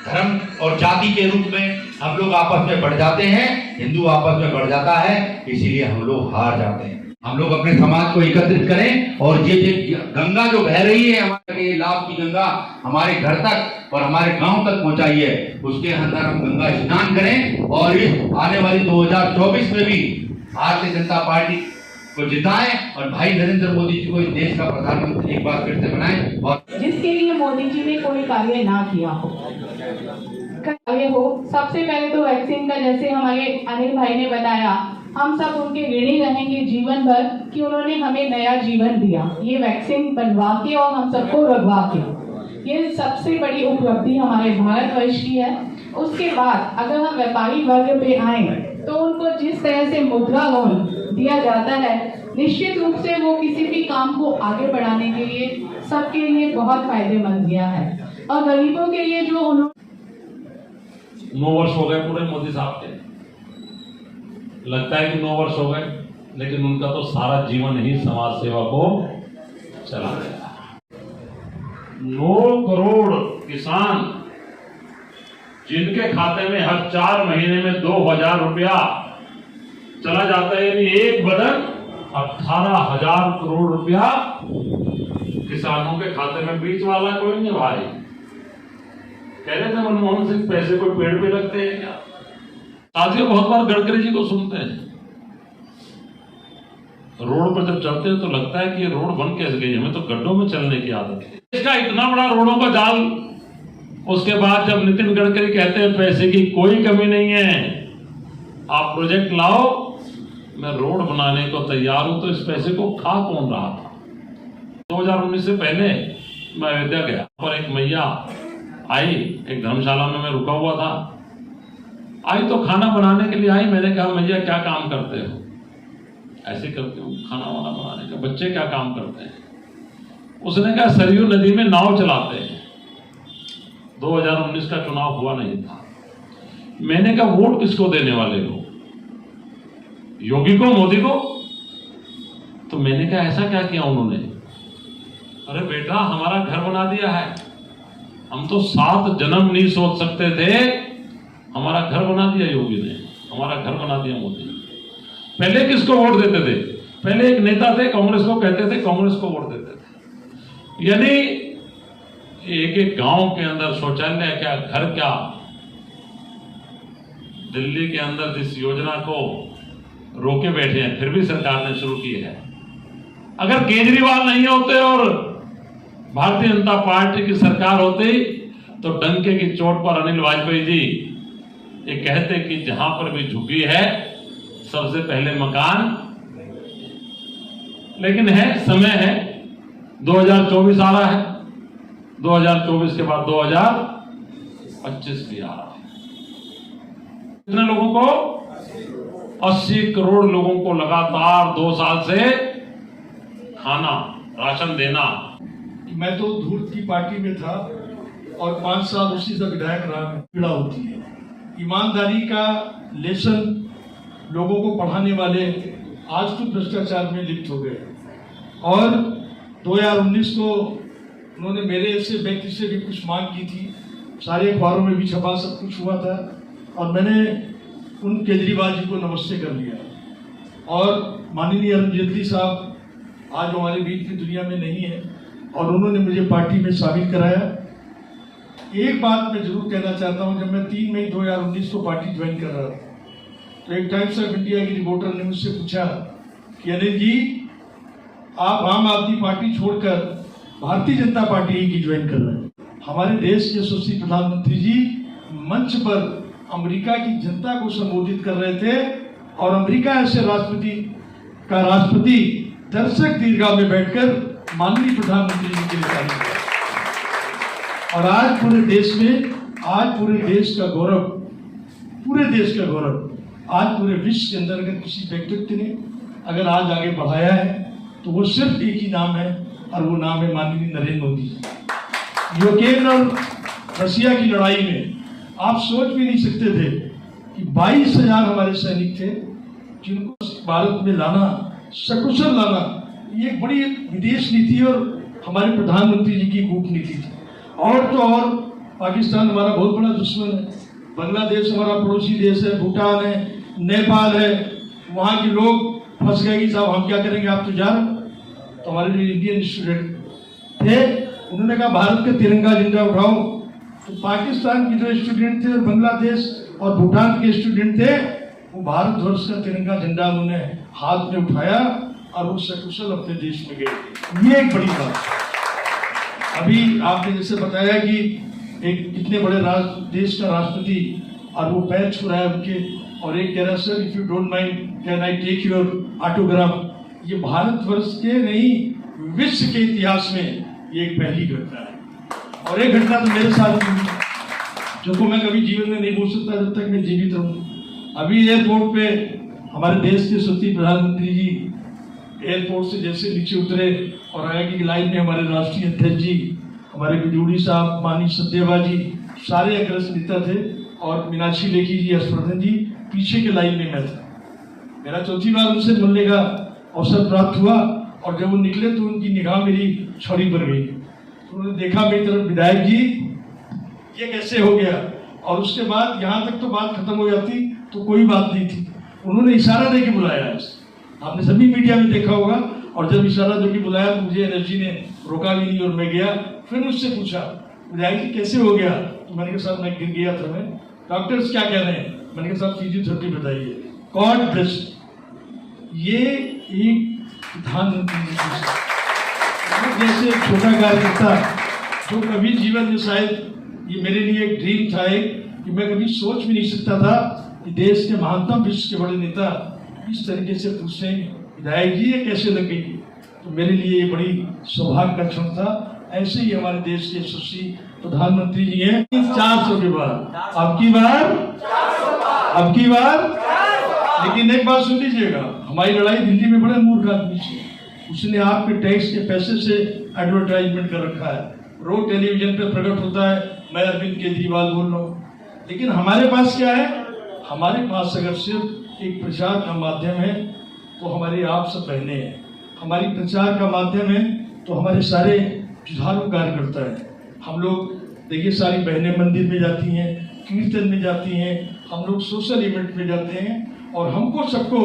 धर्म और जाति के रूप में हम लोग आपस में बढ़ जाते हैं, हिंदू आपस में बढ़ जाता है, इसीलिए हम लोग हार जाते हैं। हम लोग अपने समाज को एकत्रित करें और ये गंगा जो बह रही है, हमारे लाभ की गंगा हमारे घर तक और हमारे गांव तक पहुंचाई है, उसके अंदर हम गंगा स्नान करें और इस आने वाली 2024 में भी भारतीय जनता पार्टी को जिताएं और भाई नरेंद्र मोदी जी को इस देश का प्रधानमंत्री एक बार फिर से बनाएं। और जिसके लिए मोदी जी ने कोई कार्य ना किया हो, सबसे पहले तो वैक्सीन का, जैसे हमारे अनिल भाई ने बताया, हम सब उनके ऋणी रहेंगे जीवन भर कि उन्होंने हमें नया जीवन दिया, ये वैक्सीन बनवा के और हम सबको लगवा के। ये सबसे बड़ी उपलब्धि हमारे भारतवर्ष की है। उसके बाद अगर हम व्यापारी वर्ग पे आए तो उनको जिस तरह से मुद्रा लोन दिया जाता है, निश्चित रूप से वो किसी भी काम को आगे बढ़ाने के लिए सबके लिए बहुत फायदेमंद दिया है। और गरीबों के लिए जो उन्होंने 9 वर्ष हो गए पूरे मोदी साहब के, लगता है कि 9 वर्ष हो गए, लेकिन उनका तो सारा जीवन ही समाज सेवा को चला गया। 9 करोड़ किसान जिनके खाते में हर 4 महीने में 2000 रुपया चला जाता है, यानी एक बदन 18,000 करोड़ रुपया किसानों के खाते में। बीच वाला कोई नहीं भाई। कह रहे थे मनमोहन सिंह पैसे कोई पेड़ पे लगते हैं क्या? साथियों, बहुत बार गडकरी जी को सुनते हैं, रोड पर जब चलते हैं तो लगता है कि ये रोड बन कैसे गई, हमें तो गड्ढों में चलने की आदत है। इसका इतना बड़ा रोडों का जाल, उसके बाद जब नितिन गडकरी कहते हैं पैसे की कोई कमी नहीं है, आप प्रोजेक्ट लाओ, मैं रोड बनाने को तैयार हूं, तो इस पैसे को खा कौन रहा था? 2019 से पहले मैं अयोध्या गया, पर एक मैया आई, एक धर्मशाला में मैं रुका हुआ था, आई तो खाना बनाने के लिए आई। मैंने कहा मैया क्या काम करते हो? ऐसे करते हो खाना वाना बनाने का। बच्चे क्या काम करते हैं? उसने कहा सरयू नदी में नाव चलाते हैं। 2019 का चुनाव हुआ नहीं था। मैंने कहा वोट किसको देने वाले हो, योगी को, मोदी को? तो मैंने कहा ऐसा क्या किया उन्होंने? अरे बेटा, हमारा घर बना दिया है, हम तो 7 जन्म नहीं सोच सकते थे, हमारा घर बना दिया योगी ने, हमारा घर बना दिया मोदी ने। पहले किसको वोट देते थे? पहले एक नेता थे, कांग्रेस को कहते थे, कांग्रेस को वोट देते थे। यानी एक एक गांव के अंदर शौचालय क्या, घर क्या। दिल्ली के अंदर जिस योजना को रोके बैठे हैं, फिर भी सरकार ने शुरू की है। अगर केजरीवाल नहीं होते और भारतीय जनता पार्टी की सरकार होती तो डंके की चोट पर अनिल वाजपेयी जी ये कहते कि जहां पर भी झुकी है सबसे पहले मकान। लेकिन है, समय है, 2024 आ रहा है, 2024 के बाद 2025 भी आ रहा है। कितने लोगों को? 80 करोड़ लोगों को लगातार 2 साल से खाना, राशन देना। मैं तो धूर्त की पार्टी में था और 5 साल उसी से विधायक रहा। पीड़ा होती है। ईमानदारी का लेसन लोगों को पढ़ाने वाले आज तो भ्रष्टाचार में लिप्त हो गए। और 2019 को उन्होंने मेरे से व्यक्ति से भी कुछ मांग की थी, सारे अखबारों में भी छपा, सब कुछ हुआ था, और मैंने उन केजरीवाल जी को नमस्ते कर लिया। और माननीय अरुण जेटली साहब आज हमारे बीच की दुनिया में नहीं है और उन्होंने मुझे पार्टी में शामिल कराया। एक बात मैं जरूर कहना चाहता हूं, जब मैं 3 मई 2019 को पार्टी ज्वाइन कर रहा था तो एक टाइम्स ऑफ इंडिया की रिपोर्टर ने मुझसे पूछा कि अनिल जी, आप आम आदमी पार्टी छोड़कर भारतीय जनता पार्टी ही की ज्वाइन कर रहे हैं। हमारे देश के यशस्वी प्रधानमंत्री जी मंच पर अमेरिका की जनता को संबोधित कर रहे थे और अमेरिका ऐसे राष्ट्रपति दर्शक दीर्घा में बैठकर माननीय प्रधानमंत्री जी के लिए तारीफ किया। और आज पूरे देश में, आज पूरे देश का गौरव, पूरे देश का गौरव आज पूरे विश्व के अंदर अगर किसी व्यक्तित्व ने अगर आज आगे बढ़ाया है तो वो सिर्फ एक ही नाम है, और वो नाम है माननीय नरेंद्र मोदी जी। यूक्रेन और रसिया की लड़ाई में आप सोच भी नहीं सकते थे कि 22,000 हमारे सैनिक थे जिनको भारत में लाना, सकुशल लाना, ये एक बड़ी विदेश नीति और हमारे प्रधानमंत्री जी की कूटनीति थी। और तो और पाकिस्तान हमारा बहुत बड़ा दुश्मन है, बांग्लादेश हमारा पड़ोसी देश है, भूटान है, नेपाल है, वहाँ के लोग फंस गए कि साहब हम क्या करेंगे, आप तो जा रहे हो। तो हमारे जो इंडियन स्टूडेंट थे उन्होंने कहा भारत का तिरंगा झंडा उठाओ। तो पाकिस्तान के जो स्टूडेंट थे और बांग्लादेश और भूटान के स्टूडेंट थे, वो भारतवर्ष का तिरंगा झंडा उन्होंने हाथ में उठाया और वो सकुशल अपने देश में गए। ये एक बड़ी बात। अभी आपने जैसे बताया कि एक कितने बड़े देश का राष्ट्रपति और वो पैर छू रहा है उनके, और एक कह रहा sir if you don't mind can I take your autograph. ये भारतवर्ष के नहीं विश्व के इतिहास में ये एक पहली घटना है। और एक घटना तो मेरे साथ हुई जो को मैं कभी जीवन में नहीं भूल सकता जब तक मैं जीवित रहूं। अभी एयरपोर्ट पे हमारे देश के सती प्रधानमंत्री जी एयरपोर्ट से जैसे नीचे उतरे और आगे की लाइन में हमारे राष्ट्रीय अध्यक्ष जी, हमारे बिजूड़ी साहब, माननीय सत्यवा जी, सारे अग्रसर नेता थे, और मीनाक्षी लेखी जी, हर्षवर्धन जी पीछे के लाइन में मैं था। मेरा चौथी बार उनसे मिलने का अवसर प्राप्त हुआ, और जब वो निकले तो उनकी निगाह मेरी छड़ी पर गई। तो उन्होंने देखा मेरी तरफ, विधायक जी ये कैसे हो गया। और उसके बाद यहाँ तक तो बात खत्म हो जाती तो कोई बात नहीं थी, उन्होंने इशारा दे के बुलाया। आपने सभी मीडिया में देखा होगा। और जब इशारा दे के बुलाया तो मुझे एनर्जी ने रोका भी नहीं और मैं गया। फिर मुझसे पूछा विधायक जी कैसे हो गया, तो मैंने कहा साहब मैं गिर गया था, मैं डॉक्टर्स क्या कह रहे हैं, मैंने कहा साहब फिजियोथेरेपी बताइए। God bless. ये एक प्रधानमंत्री जैसे छोटा कार्यकर्ता जो कभी जीवन में शायद ये मेरे लिए एक ड्रीम था कि मैं कभी सोच भी नहीं सकता था कि देश के महानतम विश्व के बड़े नेता इस तरीके से पूछे विधायक जी ये कैसे लग गई। तो मेरे लिए ये बड़ी सौभाग्य का क्षण था। ऐसे ही हमारे देश के यशस्वी प्रधानमंत्री जी हैं। 400 के बाद अब की बार लेकिन एक बात सुन लीजिएगा, हमारी लड़ाई दिल्ली में बड़े मूर्ख आदमी से, उसने आपके टैक्स के पैसे से एडवर्टाइजमेंट कर रखा है, रोज टेलीविजन पे प्रकट होता है मैं अरविंद केजरीवाल बोल रहा हूँ। लेकिन हमारे पास क्या है, हमारे पास अगर सिर्फ एक प्रचार का माध्यम है तो हमारे आप सब बहने हैं, हमारी प्रचार का माध्यम है तो हमारे सारे जुझारू कार्यकर्ता है। हम लोग देखिए सारी बहनें मंदिर में जाती हैं, कीर्तन में जाती हैं, हम लोग सोशल इवेंट में जाते हैं। और हमको सबको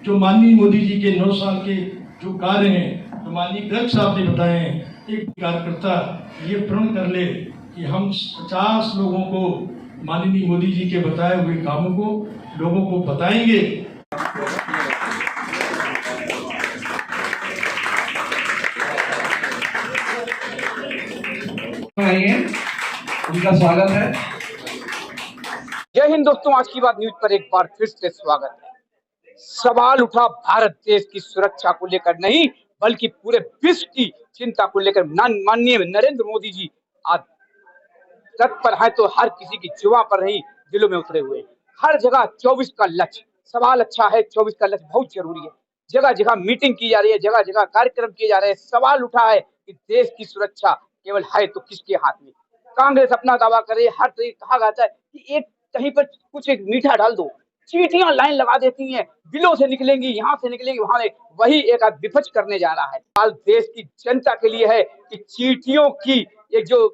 जो माननीय मोदी जी के 9 साल के जो कार्य हैं, जो माननीय गर्ग साहब ने बताए हैं, एक कार्यकर्ता ये प्रण कर ले कि हम 50 लोगों को माननीय मोदी जी के बताए हुए कामों को लोगों को बताएंगे। उनका स्वागत है। जय हिंद दोस्तों, आज की बात न्यूज पर एक बार फिर से स्वागत है। सवाल उठा भारत देश की सुरक्षा को लेकर नहीं बल्कि पूरे विश्व की चिंता को लेकर। माननीय नरेंद्र मोदी जी आज तट पर है तो हर किसी की जुबान पर नहीं दिलों में उतरे हुए। हर जगह 24 का लक्ष्य, सवाल अच्छा है, 24 का लक्ष्य बहुत जरूरी है। जगह जगह मीटिंग की जा रही है, जगह जगह कार्यक्रम किए जा रहे हैं। सवाल उठा है कि देश की सुरक्षा केवल है तो किसके हाथ में। कांग्रेस अपना दावा करे, हर तरीके कहा जाता है कि एक कहीं पर कुछ एक मीठा डाल दो, चीटियां लाइन लगा देती हैं, बिलों से निकलेंगी, यहाँ से निकलेंगी वहां, वही एक विपक्ष करने जा रहा है। हाल देश की जनता के लिए है कि चीटियों की एक जो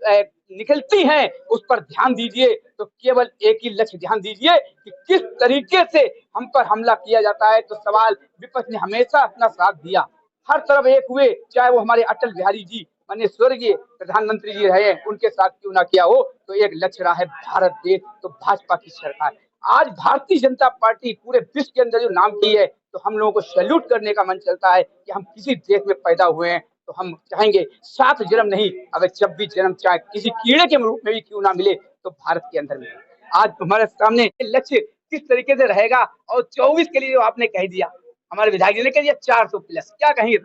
निकलती हैं उस पर ध्यान दीजिए। तो केवल एक ही लक्ष्य ध्यान दीजिए कि किस तरीके से हम पर हमला किया जाता है। तो सवाल विपक्ष ने हमेशा अपना साथ दिया, हर तरफ एक हुए, चाहे वो हमारे अटल बिहारी जी माननीय स्वर्गीय प्रधानमंत्री जी रहे, उनके साथ क्यों ना किया हो। तो एक लक्ष्य रहा है भारत देश, तो भाजपा की सरकार। आज भारतीय जनता पार्टी पूरे विश्व के अंदर जो नाम की है, तो हम लोगों को सैल्यूट करने का मन चलता है कि हम किसी देश में पैदा हुए हैं तो हम चाहेंगे 7 जन्म नहीं, अगर 26 जन्म चाहे किसी कीड़े के रूप में भी क्यों ना मिले तो भारत के अंदर मिले। आज हमारे सामने लक्ष्य किस तरीके से रहेगा, और 24 के लिए आपने कह दिया, हमारे विधायक जी ने कह दिया 400 प्लस, क्या कहेंगे?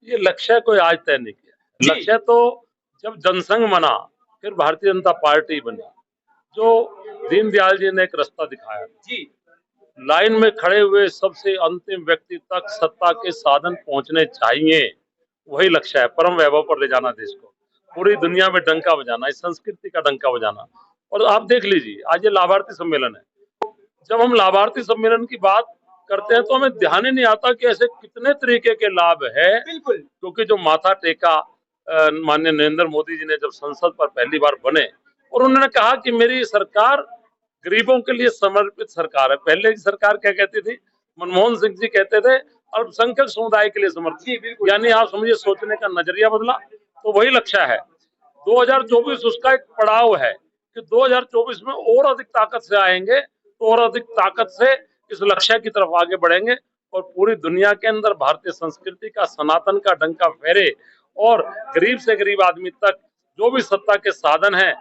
ये लक्ष्य कोई आज तय नहीं किया। लक्ष्य तो जब जनसंघ बना, फिर भारतीय जनता पार्टी बनी, जो दीनदयाल जी ने एक रास्ता दिखाया जी, लाइन में खड़े हुए सबसे अंतिम व्यक्ति तक सत्ता के साधन पहुंचने चाहिए, वही लक्ष्य है। परम वैभव पर ले जाना देश को, पूरी दुनिया में डंका बजाना, इस संस्कृति का डंका बजाना। और आप देख लीजिए आज ये लाभार्थी सम्मेलन है, जब हम लाभार्थी सम्मेलन की बात करते हैं तो हमें ध्यान ही नहीं आता कि ऐसे कितने तरीके के लाभ है। बिल्कुल, क्योंकि जो माथा टेका माननीय नरेंद्र मोदी जी ने जब संसद पर पहली बार बने, और उन्होंने कहा कि मेरी सरकार गरीबों के लिए समर्पित सरकार है। पहले की सरकार क्या कहती थी, मनमोहन सिंह जी कहते थे अल्पसंख्यक समुदाय के लिए समर्पित, यानी आप समझिए सोचने का नजरिया बदला। तो वही लक्ष्य है 2024, उसका एक पड़ाव है कि 2024 में और अधिक ताकत से आएंगे, तो और अधिक ताकत से इस लक्ष्य की तरफ आगे बढ़ेंगे और पूरी दुनिया के अंदर भारतीय संस्कृति का, सनातन का डंका फहरे और गरीब से गरीब आदमी तक जो भी सत्ता के साधन है,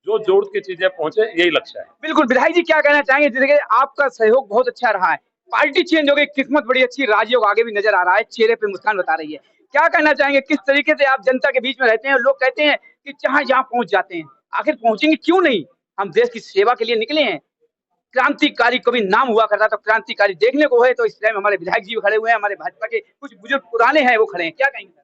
जो जरूरत की चीजें पहुंचे, यही लक्ष्य है। बिल्कुल विधायक जी, क्या कहना चाहेंगे? जैसे कि आपका सहयोग बहुत अच्छा रहा है, पार्टी चेंज हो गई, किस्मत बड़ी अच्छी, राजयोग आगे भी नजर आ रहा है, चेहरे पे मुस्कान बता रही है। क्या कहना चाहेंगे, किस तरीके से आप जनता के बीच में रहते हैं? लोग कहते हैं कि जहां जहां पहुंच जाते हैं, आखिर पहुंचेंगे क्यों नहीं? हम देश की सेवा के लिए निकले हैं। क्रांतिकारी कभी नाम हुआ करता, तो क्रांतिकारी देखने को है, तो इस टाइम हमारे विधायक जी खड़े हुए हैं, हमारे भाजपा के कुछ बुजुर्ग पुराने हैं वो खड़े हैं, क्या कहेंगे?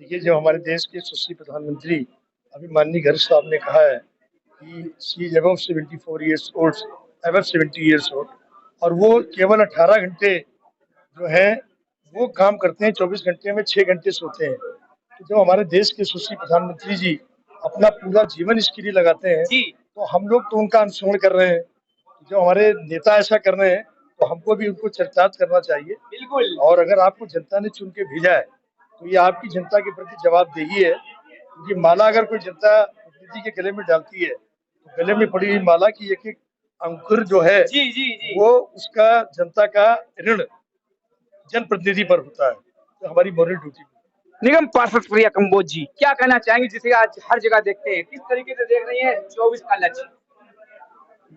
देखिए, जो हमारे देश के यशस्वी प्रधानमंत्री अभी माननीय गर्ग साहब ने कहा है कि she is above 74 years old, above 70 years old, और वो केवल 18 घंटे जो है वो काम करते हैं, 24 घंटे में 6 घंटे सोते हैं। तो जब हमारे देश के यशस्वी प्रधानमंत्री जी अपना पूरा जीवन इसके लिए लगाते हैं, तो हम लोग तो उनका अनुसरण कर रहे हैं। जो हमारे नेता ऐसा कर रहे हैं, तो हमको भी उनको चरितार्थ करना चाहिए। बिल्कुल। और अगर आपको जनता ने चुन के भेजा है, तो ये आपकी जनता के प्रति जवाबदेही है, क्योंकि माला अगर कोई जनता प्रतिनिधि के गले में डालती है, तो गले में पड़ी हुई माला की एक एक अंकुर जो है, वो उसका जनता का ऋण जनप्रतिनिधि पर होता है। तो हमारी मॉरल ड्यूटी। निगम पार्षद प्रिया कंबोज जी, क्या कहना चाहेंगे, जिसे आज हर जगह देखते हैं, किस तरीके से देख रही है 24 का लक्ष्य?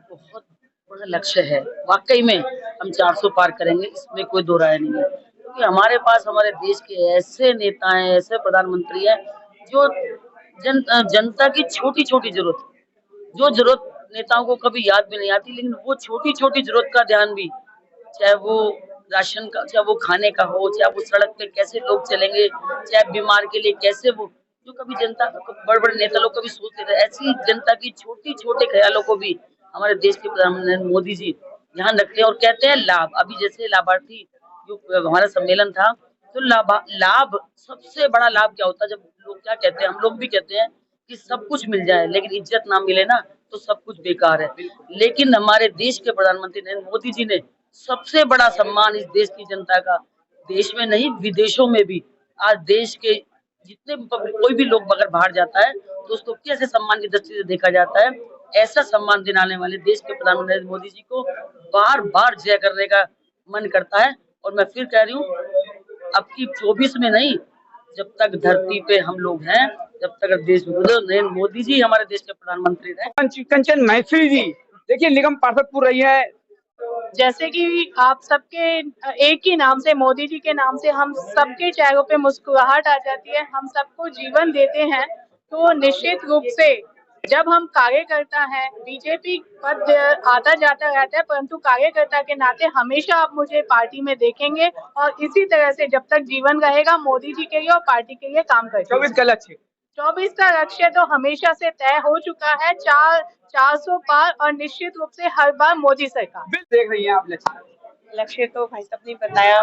बहुत बड़ा लक्ष्य है, वाकई में हम 400 पार करेंगे, इसमें कोई दो राय नहीं है। क्योंकि हमारे पास हमारे देश के ऐसे नेता हैं, ऐसे प्रधानमंत्री हैं जो जनता की छोटी छोटी जरूरत, जो जरूरत नेताओं को कभी याद भी नहीं आती, लेकिन वो छोटी छोटी जरूरत का ध्यान भी, चाहे वो राशन का, चाहे वो खाने का हो, चाहे वो सड़क पे कैसे लोग चलेंगे, चाहे बीमार के लिए कैसे वो, जो कभी जनता, बड़े बड़े नेता लोग कभी सोचते थे, ऐसी जनता की छोटी छोटे ख्यालों को भी हमारे देश के प्रधानमंत्री मोदी जी ध्यान रखते हैं और कहते हैं लाभ। अभी जैसे लाभार्थी जो हमारा सम्मेलन था, तो लाभ सबसे बड़ा लाभ क्या होता है? जब लोग क्या कहते हैं, हम लोग भी कहते हैं कि सब कुछ मिल जाए लेकिन इज्जत ना मिले ना, तो सब कुछ बेकार है। लेकिन हमारे देश के प्रधानमंत्री नरेंद्र मोदी जी ने सबसे बड़ा सम्मान इस देश की जनता का, देश में नहीं विदेशों में भी, आज देश के जितने कोई भी लोग अगर बाहर जाता है तो उसको कैसे सम्मान की दृष्टि से देखा जाता है, ऐसा सम्मान दिलाने वाले देश के प्रधानमंत्री नरेंद्र मोदी जी को बार बार जय करने का मन करता है। और मैं फिर कह रही हूँ, अब की 24 में नहीं, जब तक धरती पे हम लोग हैं, जब तक देश में नरेंद्र मोदी जी हमारे देश के प्रधानमंत्री रहे। कंचन मैथिली जी, देखिए निगम पार्षद रही है, जैसे कि आप सबके एक ही नाम से, मोदी जी के नाम से, हम सबके चेहरों पे मुस्कुराहट आ जाती है, हम सबको जीवन देते हैं। तो निश्चित रूप से जब हम कार्यकर्ता हैं, बीजेपी पद आता जाता रहता है, परंतु कार्यकर्ता के नाते हमेशा आप मुझे पार्टी में देखेंगे और इसी तरह से जब तक जीवन रहेगा मोदी जी के लिए और पार्टी के लिए काम करेंगे। 24 का लक्ष्य, 24 का लक्ष्य तो हमेशा से तय हो चुका है, 400 पार, और निश्चित रूप से हर बार मोदी सरकार। देख रही हैं आप लक्ष्य तो भाई साहब ने बताया,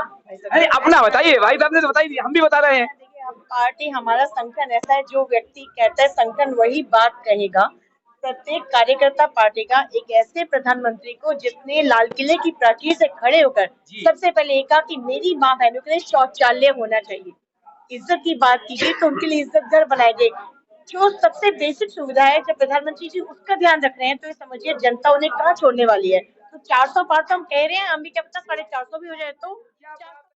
अरे अपना बताइए, भाई साहब ने तो बताई, हम भी बता रहे हैं। पार्टी हमारा संगठन ऐसा है, जो व्यक्ति कहता है संगठन वही बात कहेगा। प्रत्येक कार्यकर्ता पार्टी का एक ऐसे प्रधानमंत्री को जिसने लाल किले की प्राचीर से खड़े होकर सबसे पहले ये कहा कि मेरी माँ बहनों के लिए शौचालय होना चाहिए, इज्जत की बात कीजिए तो उनके लिए इज्जत घर बनाए गए, जो सबसे बेसिक सुविधा है। जब प्रधानमंत्री जी उसका ध्यान रख रहे हैं तो ये समझिए जनता उन्हें कहाँ छोड़ने वाली है। तो 400 पार तो हम कह रहे हैं, हम भी क्या पता 450 भी हो जाए तो